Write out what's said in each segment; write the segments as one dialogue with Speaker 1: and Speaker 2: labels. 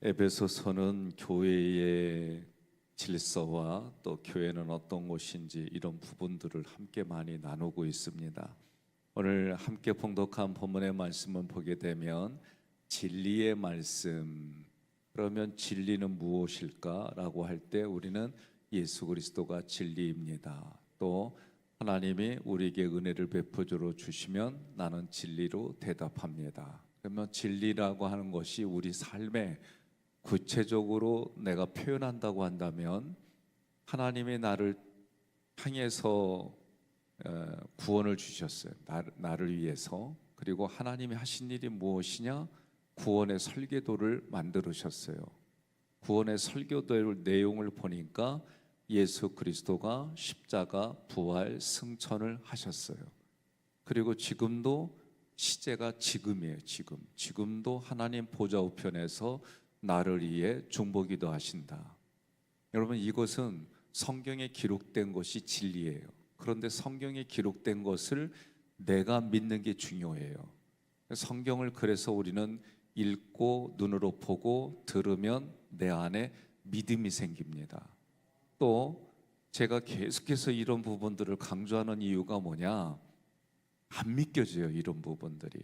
Speaker 1: 에베소서는 교회의 질서와 또 교회는 어떤 곳인지 이런 부분들을 함께 많이 나누고 있습니다. 오늘 함께 봉독한 본문의 말씀을 보게 되면 진리의 말씀, 그러면 진리는 무엇일까라고 할 때 우리는 예수 그리스도가 진리입니다. 또 하나님이 우리에게 은혜를 베풀어 주시면 나는 진리로 대답합니다. 그러면 진리라고 하는 것이 우리 삶에 구체적으로 내가 표현한다고 한다면 하나님이 나를 향해서 구원을 주셨어요. 나를 위해서. 그리고 하나님이 하신 일이 무엇이냐? 구원의 설계도를 만들으셨어요. 구원의 설계도의 내용을 보니까 예수 그리스도가 십자가, 부활, 승천을 하셨어요. 그리고 지금도 시제가 지금이에요. 지금도 하나님 보좌 우편에서 나를 위해 중보기도 하신다. 여러분, 이것은 성경에 기록된 것이 진리예요. 그런데 성경에 기록된 것을 내가 믿는 게 중요해요. 성경을 그래서 우리는 읽고 눈으로 보고 들으면 내 안에 믿음이 생깁니다. 또 제가 계속해서 이런 부분들을 강조하는 이유가 뭐냐? 안 믿겨져요, 이런 부분들이.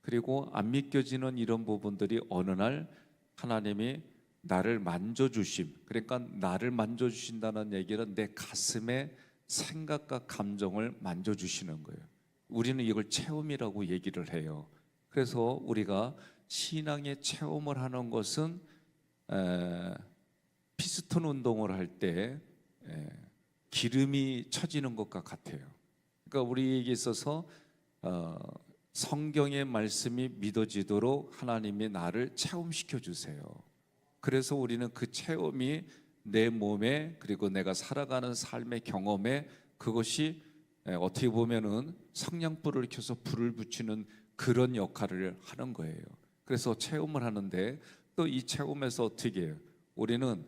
Speaker 1: 그리고 안 믿겨지는 이런 부분들이 어느 날 하나님이 나를 만져주심, 그러니까 나를 만져주신다는 얘기는 내 가슴의 생각과 감정을 만져주시는 거예요. 우리는 이걸 체험이라고 얘기를 해요. 그래서 우리가 신앙의 체험을 하는 것은 피스톤 운동을 할 때 기름이 쳐지는 것과 같아요. 그러니까 우리에게 있어서 성경의 말씀이 믿어지도록 하나님이 나를 체험시켜 주세요. 그래서 우리는 그 체험이 내 몸에, 그리고 내가 살아가는 삶의 경험에, 그것이 어떻게 보면은 성냥불을 켜서 불을 붙이는 그런 역할을 하는 거예요. 그래서 체험을 하는데, 또 이 체험에서 어떻게 해요? 우리는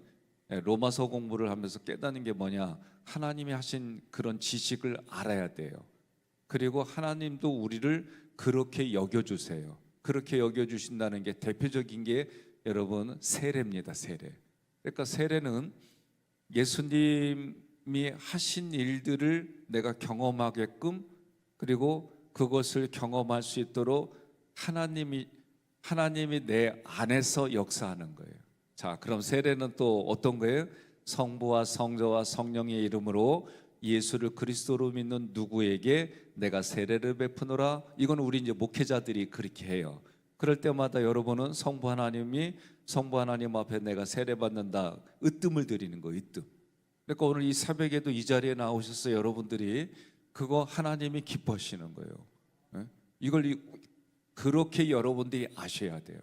Speaker 1: 로마서 공부를 하면서 깨닫는 게 뭐냐? 하나님이 하신 그런 지식을 알아야 돼요. 그리고 하나님도 우리를 그렇게 여겨주세요. 그렇게 여겨주신다는 게 대표적인 게 여러분 세례입니다. 세례. 그러니까 세례는 예수님이 하신 일들을 내가 경험하게끔, 그리고 그것을 경험할 수 있도록 하나님이 내 안에서 역사하는 거예요. 자, 그럼 세례는 또 어떤 거예요? 성부와 성자와 성령의 이름으로 예수를 그리스도로 믿는 누구에게 내가 세례를 베푸노라. 이건 우리 이제 목회자들이 그렇게 해요. 그럴 때마다 여러분은 성부 하나님 앞에 내가 세례 받는다, 으뜸을 드리는 거예요. 으뜸. 그러니까 오늘 이 새벽에도 이 자리에 나오셔서 여러분들이 그거 하나님이 기뻐하시는 거예요. 이걸 그렇게 여러분들이 아셔야 돼요.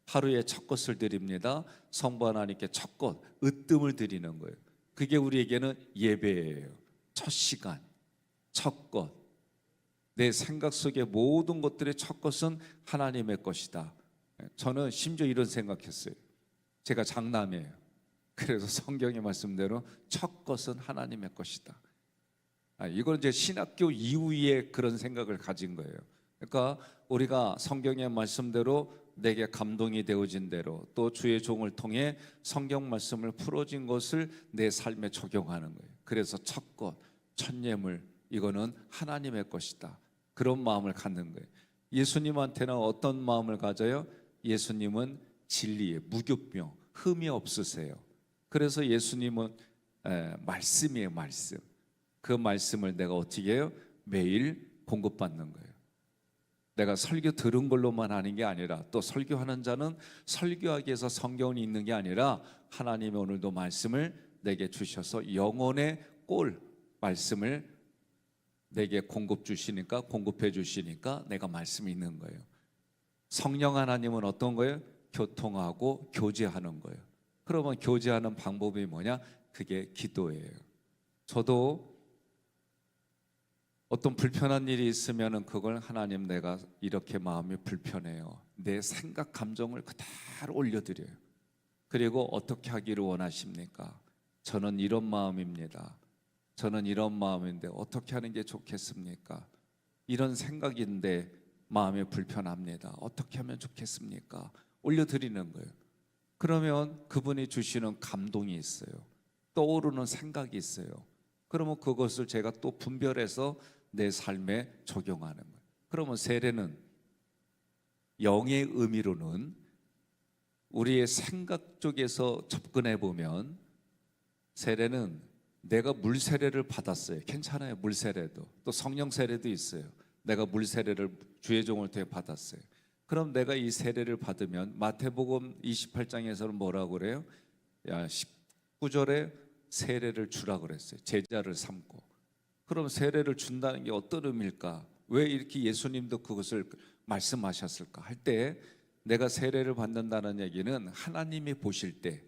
Speaker 1: 하루에 첫 것을 드립니다. 성부 하나님께 첫 것, 으뜸을 드리는 거예요. 그게 우리에게는 예배예요. 첫 시간, 첫 것. 내 생각 속의 모든 것들의 첫 것은 하나님의 것이다. 저는 심지어 이런 생각했어요. 제가 장남이에요. 그래서 성경의 말씀대로 첫 것은 하나님의 것이다. 이건 이제 신학교 이후에 그런 생각을 가진 거예요. 그러니까 우리가 성경의 말씀대로 내게 감동이 되어진 대로, 또 주의 종을 통해 성경 말씀을 풀어진 것을 내 삶에 적용하는 거예요. 그래서 첫 것, 첫 예물, 이거는 하나님의 것이다. 그런 마음을 갖는 거예요. 예수님한테는 어떤 마음을 가져요? 예수님은 진리에 무교병, 흠이 없으세요. 그래서 예수님은 말씀이에요. 말씀. 그 말씀을 내가 어떻게 해요? 매일 공급받는 거예요. 내가 설교 들은 걸로만 하는 게 아니라, 또 설교하는 자는 설교하기 위해서 성경이 있는 게 아니라 하나님이 오늘도 말씀을 내게 주셔서 영혼의 꼴 말씀을 내게 공급해 주시니까 내가 말씀이 있는 거예요. 성령 하나님은 어떤 거예요? 교통하고 교제하는 거예요. 그러면 교제하는 방법이 뭐냐? 그게 기도예요. 저도 어떤 불편한 일이 있으면 그걸 하나님, 내가 이렇게 마음이 불편해요. 내 생각 감정을 그대로 올려드려요. 그리고 어떻게 하기를 원하십니까? 저는 이런 마음입니다. 저는 이런 마음인데 어떻게 하는 게 좋겠습니까? 이런 생각인데 마음이 불편합니다. 어떻게 하면 좋겠습니까? 올려드리는 거예요. 그러면 그분이 주시는 감동이 있어요. 떠오르는 생각이 있어요. 그러면 그것을 제가 또 분별해서 내 삶에 적용하는 거예요. 그러면 세례는 영의 의미로는 우리의 생각 쪽에서 접근해 보면 세례는 내가 물 세례를 받았어요. 괜찮아요. 물 세례도. 또 성령 세례도 있어요. 내가 물 세례를 주의 종을 통해 받았어요. 그럼 내가 이 세례를 받으면 마태복음 28장에서는 뭐라고 그래요? 19절에 세례를 주라 그랬어요. 제자를 삼고. 그럼 세례를 준다는 게 어떤 의미일까? 왜 이렇게 예수님도 그것을 말씀하셨을까? 할 때 내가 세례를 받는다는 얘기는 하나님이 보실 때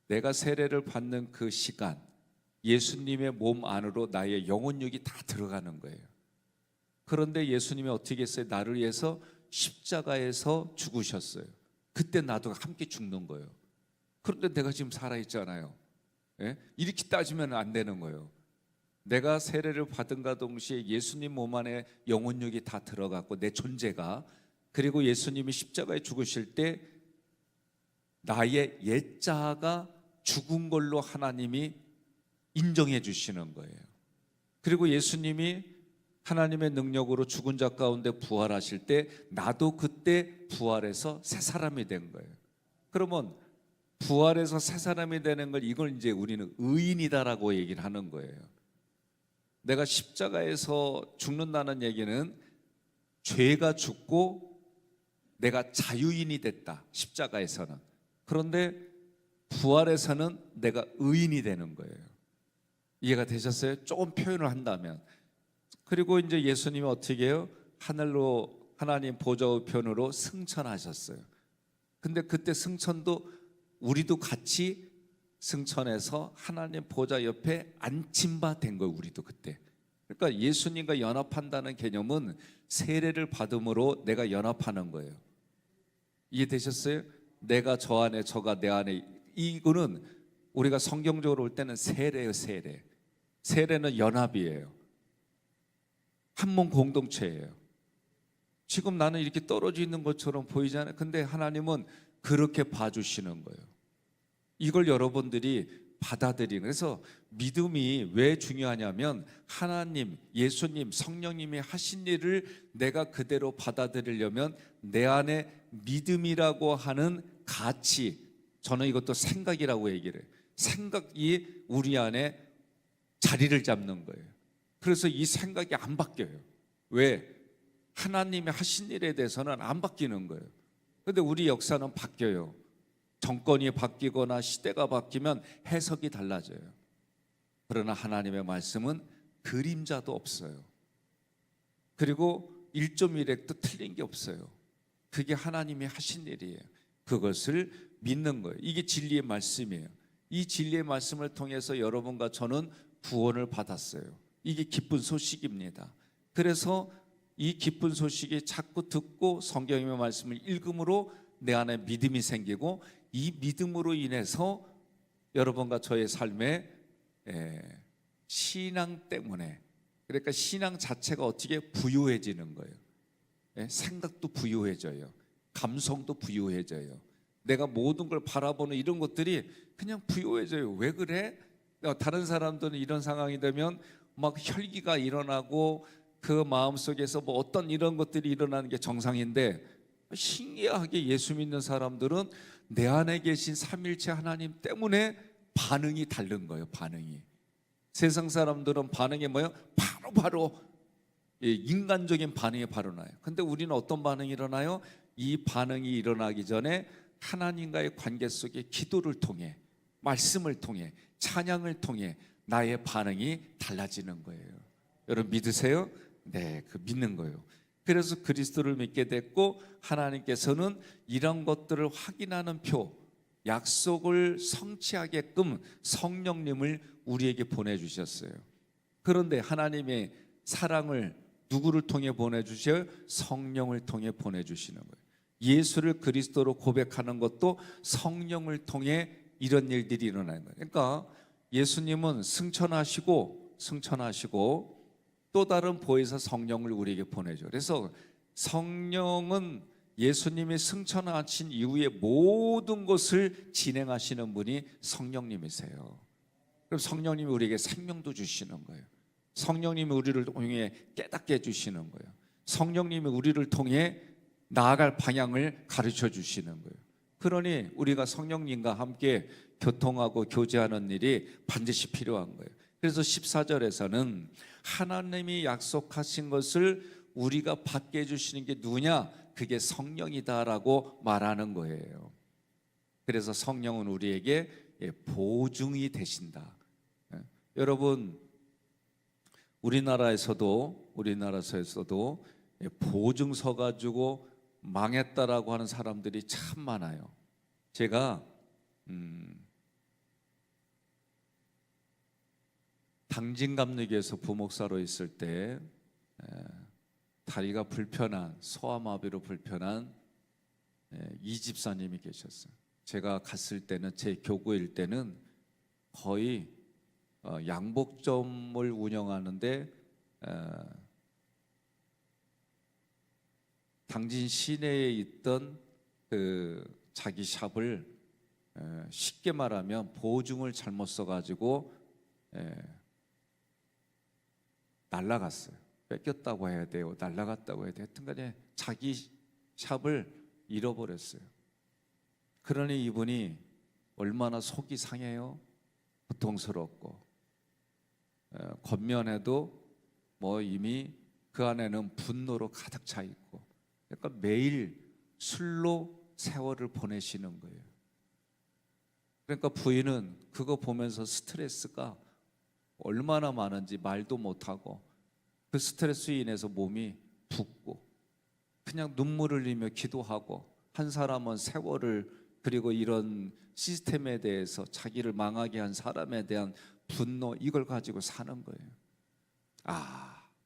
Speaker 1: 내가 세례를 받는 그 시간, 예수님의 몸 안으로 나의 영혼육이 다 들어가는 거예요. 그런데 예수님이 어떻게 했어요? 나를 위해서 십자가에서 죽으셨어요. 그때 나도 함께 죽는 거예요. 그런데 내가 지금 살아있잖아요. 예? 이렇게 따지면 안 되는 거예요. 내가 세례를 받은가 동시에 예수님 몸 안에 영혼육이 다 들어갔고 내 존재가, 그리고 예수님이 십자가에 죽으실 때 나의 옛자가 죽은 걸로 하나님이 인정해 주시는 거예요. 그리고 예수님이 하나님의 능력으로 죽은 자 가운데 부활하실 때 나도 그때 부활해서 새 사람이 된 거예요. 그러면 부활해서 새 사람이 되는 걸, 이걸 이제 우리는 의인이다라고 얘기를 하는 거예요. 내가 십자가에서 죽는다는 얘기는 죄가 죽고 내가 자유인이 됐다, 십자가에서는. 그런데 부활에서는 내가 의인이 되는 거예요. 이해가 되셨어요? 조금 표현을 한다면. 그리고 이제 예수님이 어떻게 해요? 하늘로, 하나님 보좌 우편으로 승천하셨어요. 근데 그때 승천도 우리도 같이 승천해서 하나님 보좌 옆에 앉힌 바 된 거예요. 우리도 그때. 그러니까 예수님과 연합한다는 개념은 세례를 받음으로 내가 연합하는 거예요. 이해되셨어요? 내가 저 안에, 저가 내 안에. 이거는 우리가 성경적으로 볼 때는 세례예요. 세례. 세례는 연합이에요. 한 몸 공동체예요. 지금 나는 이렇게 떨어져 있는 것처럼 보이잖아요. 근데 하나님은 그렇게 봐주시는 거예요. 이걸 여러분들이 받아들이는. 그래서 믿음이 왜 중요하냐면 하나님, 예수님, 성령님이 하신 일을 내가 그대로 받아들이려면 내 안에 믿음이라고 하는 가치, 저는 이것도 생각이라고 얘기를 해요. 생각이 우리 안에 자리를 잡는 거예요. 그래서 이 생각이 안 바뀌어요. 왜? 하나님이 하신 일에 대해서는 안 바뀌는 거예요. 그런데 우리 역사는 바뀌어요. 정권이 바뀌거나 시대가 바뀌면 해석이 달라져요. 그러나 하나님의 말씀은 그림자도 없어요. 그리고 1.1획도 틀린 게 없어요. 그게 하나님이 하신 일이에요. 그것을 믿는 거예요. 이게 진리의 말씀이에요. 이 진리의 말씀을 통해서 여러분과 저는 구원을 받았어요. 이게 기쁜 소식입니다. 그래서 이 기쁜 소식이 자꾸 듣고 성경의 말씀을 읽음으로 내 안에 믿음이 생기고, 이 믿음으로 인해서 여러분과 저의 삶에 신앙 때문에, 그러니까 신앙 자체가 어떻게 부유해지는 거예요. 생각도 부유해져요. 감성도 부유해져요. 내가 모든 걸 바라보는 이런 것들이 그냥 부유해져요. 왜 그래? 다른 사람들은 이런 상황이 되면 막 혈기가 일어나고 그 마음속에서 뭐 어떤 이런 것들이 일어나는 게 정상인데, 신기하게 예수 믿는 사람들은 내 안에 계신 삼일체 하나님 때문에 반응이 다른 거예요. 반응이. 세상 사람들은 반응이 뭐예요? 바로 인간적인 반응이 바로 나요. 근데 우리는 어떤 반응이 일어나요? 이 반응이 일어나기 전에 하나님과의 관계 속에 기도를 통해, 말씀을 통해, 찬양을 통해 나의 반응이 달라지는 거예요. 여러분 믿으세요? 네, 그 믿는 거예요. 그래서 그리스도를 믿게 됐고, 하나님께서는 이런 것들을 확인하는 표, 약속을 성취하게끔 성령님을 우리에게 보내주셨어요. 그런데 하나님의 사랑을 누구를 통해 보내주셔요? 성령을 통해 보내주시는 거예요. 예수를 그리스도로 고백하는 것도 성령을 통해 이런 일들이 일어나는 거예요. 그러니까 예수님은 승천하시고 또 다른 보혜사 성령을 우리에게 보내죠. 그래서 성령은 예수님이 승천하신 이후에 모든 것을 진행하시는 분이 성령님이세요. 그럼 성령님이 우리에게 생명도 주시는 거예요. 성령님이 우리를 통해 깨닫게 해주시는 거예요. 성령님이 우리를 통해 나아갈 방향을 가르쳐 주시는 거예요. 그러니 우리가 성령님과 함께 교통하고 교제하는 일이 반드시 필요한 거예요. 그래서 14절에서는 하나님이 약속하신 것을 우리가 받게 해주시는 게 누구냐? 그게 성령이다라고 말하는 거예요. 그래서 성령은 우리에게 보증이 되신다. 여러분, 우리나라에서도 보증서 가지고 망했다라고 하는 사람들이 참 많아요. 제가 당진감리교에서 부목사로 있을 때 다리가 불편한, 소아마비로 불편한 이 집사님이 계셨어요. 제가 갔을 때는, 제 교구일 때는 거의 양복점을 운영하는데 당진 시내에 있던 그 자기 샵을 쉽게 말하면 보증을 잘못 써가지고 날라갔어요. 뺏겼다고 해야 돼요, 날라갔다고 해야 돼요. 하여튼간에 자기 샵을 잃어버렸어요. 그러니 이분이 얼마나 속이 상해요. 고통스럽고 겉면에도 뭐 이미 그 안에는 분노로 가득 차 있고, 그러니까 매일 술로 세월을 보내시는 거예요. 그러니까 부인은 그거 보면서 스트레스가 얼마나 많은지 말도 못하고, 그 스트레스에 인해서 몸이 붓고 그냥 눈물을 흘리며 기도하고, 한 사람은 세월을, 그리고 이런 시스템에 대해서 자기를 망하게 한 사람에 대한 분노, 이걸 가지고 사는 거예요.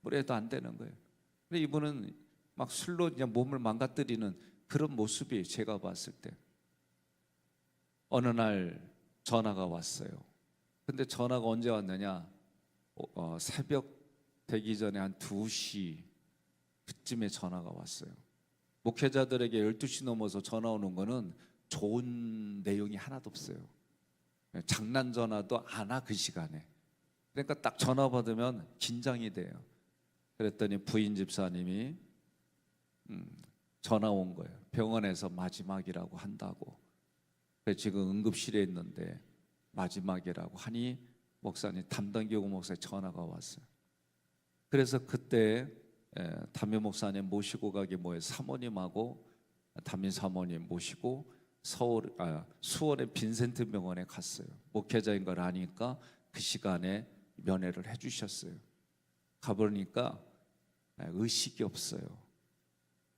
Speaker 1: 그래도 안 되는 거예요. 근데 이분은 막 술로 그냥 몸을 망가뜨리는 그런 모습이, 제가 봤을 때. 어느 날 전화가 왔어요. 근데 전화가 언제 왔느냐, 새벽 되기 전에 한 2시 그쯤에 전화가 왔어요. 목회자들에게 12시 넘어서 전화 오는 거는 좋은 내용이 하나도 없어요. 장난 전화도 안 와, 그 시간에. 그러니까 딱 전화 받으면 긴장이 돼요. 그랬더니 부인 집사님이 전화 온 거예요. 병원에서 마지막이라고 한다고. 지금 응급실에 있는데 마지막이라고 하니 목사님, 담당교구 목사님 전화가 왔어요. 그래서 그때 담임 목사님 모시고 가기 뭐예요, 사모님하고 담임 사모님 모시고 수원의 빈센트 병원에 갔어요. 목회자인 걸 아니까 그 시간에 면회를 해주셨어요. 가보니까 의식이 없어요.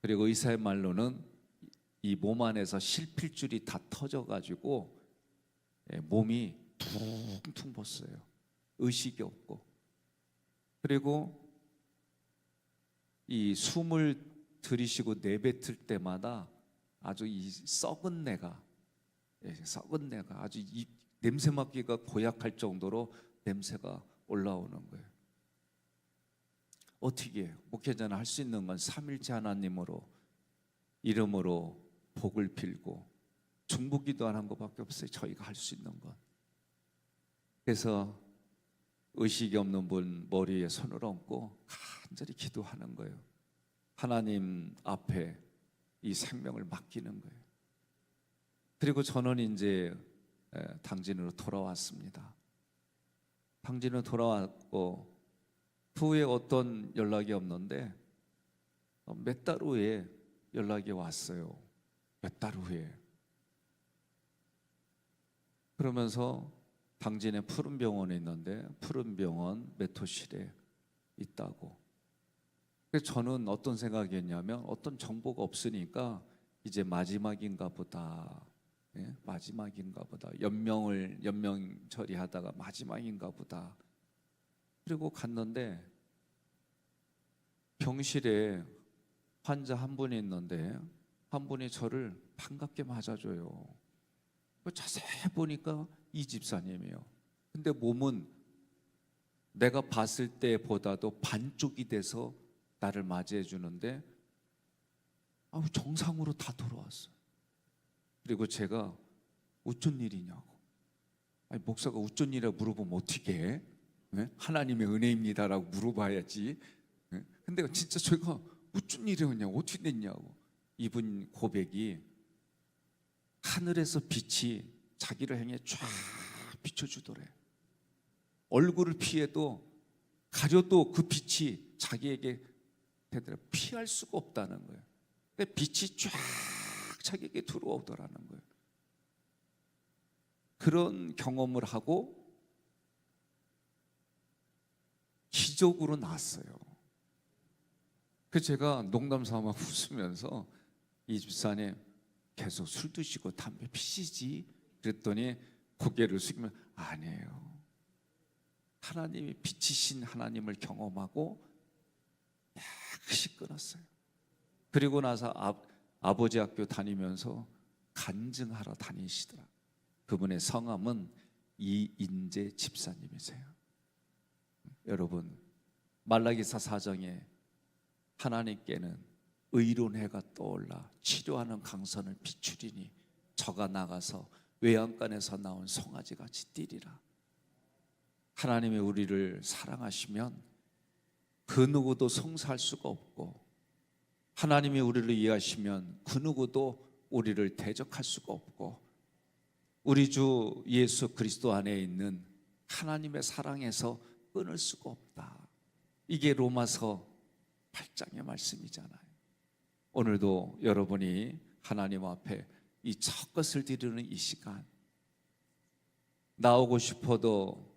Speaker 1: 그리고 의사의 말로는 이 몸 안에서 실필줄이 다 터져가지고 몸이 퉁퉁 붓어요. 의식이 없고. 그리고 이 숨을 들이쉬고 내뱉을 때마다 아주 이 썩은 내가 아주 이 냄새 맡기가 고약할 정도로 냄새가 올라오는 거예요. 어떻게 해요? 목회자는 할 수 있는 건 삼일째 하나님으로 이름으로 복을 빌고 중보기도 하는 것밖에 없어요. 저희가 할 수 있는 건. 그래서 의식이 없는 분 머리에 손을 얹고 간절히 기도하는 거예요. 하나님 앞에 이 생명을 맡기는 거예요. 그리고 저는 이제 당진으로 돌아왔습니다. 당진으로 돌아왔고 후에 어떤 연락이 없는데 몇 달 후에 연락이 왔어요. 몇 달 후에. 그러면서 당진에 푸른 병원에 있는데 푸른 병원 메토실에 있다고. 그래서 저는 어떤 생각이었냐면, 어떤 정보가 없으니까 이제 마지막인가 보다. 마지막인가 보다. 연명 처리하다가 마지막인가 보다. 그리고 갔는데 병실에 환자 한 분이 있는데 한 분이 저를 반갑게 맞아줘요. 자세히 보니까 이 집사님이에요. 근데 몸은 내가 봤을 때보다도 반쪽이 돼서 나를 맞이해 주는데 정상으로 다 돌아왔어요. 그리고 제가 어쩐 일이냐고. 목사가 어쩐 일이라고 물어보면 어떻게 해? 네? 하나님의 은혜입니다라고 물어봐야지. 네? 근데 진짜 제가 어쩐 일이었냐고, 어떻게 됐냐고. 이분 고백이 하늘에서 빛이 자기를 향해 쫙 비춰주더래. 얼굴을 피해도 가려도 그 빛이 자기에게 되더라. 피할 수가 없다는 거예요. 근데 빛이 쫙 자기에게 들어오더라는 거예요. 그런 경험을 하고 기적으로 났어요. 제가 농담 삼아 웃으면서 이 집사님 계속 술 드시고 담배 피시지? 그랬더니 고개를 숙이면 아니에요. 하나님이 빛이신 하나님을 경험하고 약시 끊었어요. 그리고 나서 아버지 학교 다니면서 간증하러 다니시더라. 그분의 성함은 이인재 집사님이세요. 여러분, 말라기사 4장에 하나님께는 의로운 해가 떠올라 치료하는 강선을 비추리니 저가 나가서 외양간에서 나온 송아지같이 뛰리라. 하나님이 우리를 사랑하시면 그 누구도 송사할 수가 없고, 하나님이 우리를 이해하시면 그 누구도 우리를 대적할 수가 없고, 우리 주 예수 그리스도 안에 있는 하나님의 사랑에서 끊을 수가 없다. 이게 로마서 8장의 말씀이잖아요. 오늘도 여러분이 하나님 앞에 이 첫 것을 드리는 이 시간, 나오고 싶어도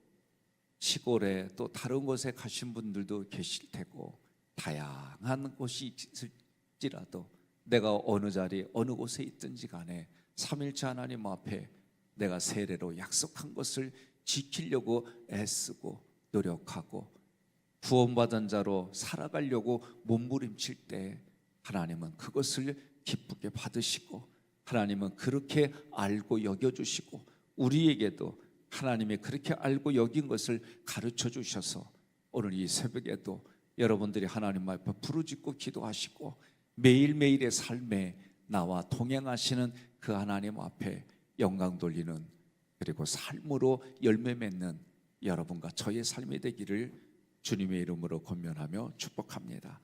Speaker 1: 시골에 또 다른 곳에 가신 분들도 계실 테고, 다양한 곳이 있을지라도 내가 어느 자리 어느 곳에 있든지 간에 삼일째 하나님 앞에 내가 세례로 약속한 것을 지키려고 애쓰고 노력하고 구원받은 자로 살아가려고 몸부림칠 때 하나님은 그것을 기쁘게 받으시고, 하나님은 그렇게 알고 여겨주시고, 우리에게도 하나님이 그렇게 알고 여긴 것을 가르쳐 주셔서 오늘 이 새벽에도 여러분들이 하나님 앞에 부르짖고 기도하시고 매일매일의 삶에 나와 동행하시는 그 하나님 앞에 영광 돌리는, 그리고 삶으로 열매 맺는 여러분과 저의 삶이 되기를 주님의 이름으로 권면하며 축복합니다.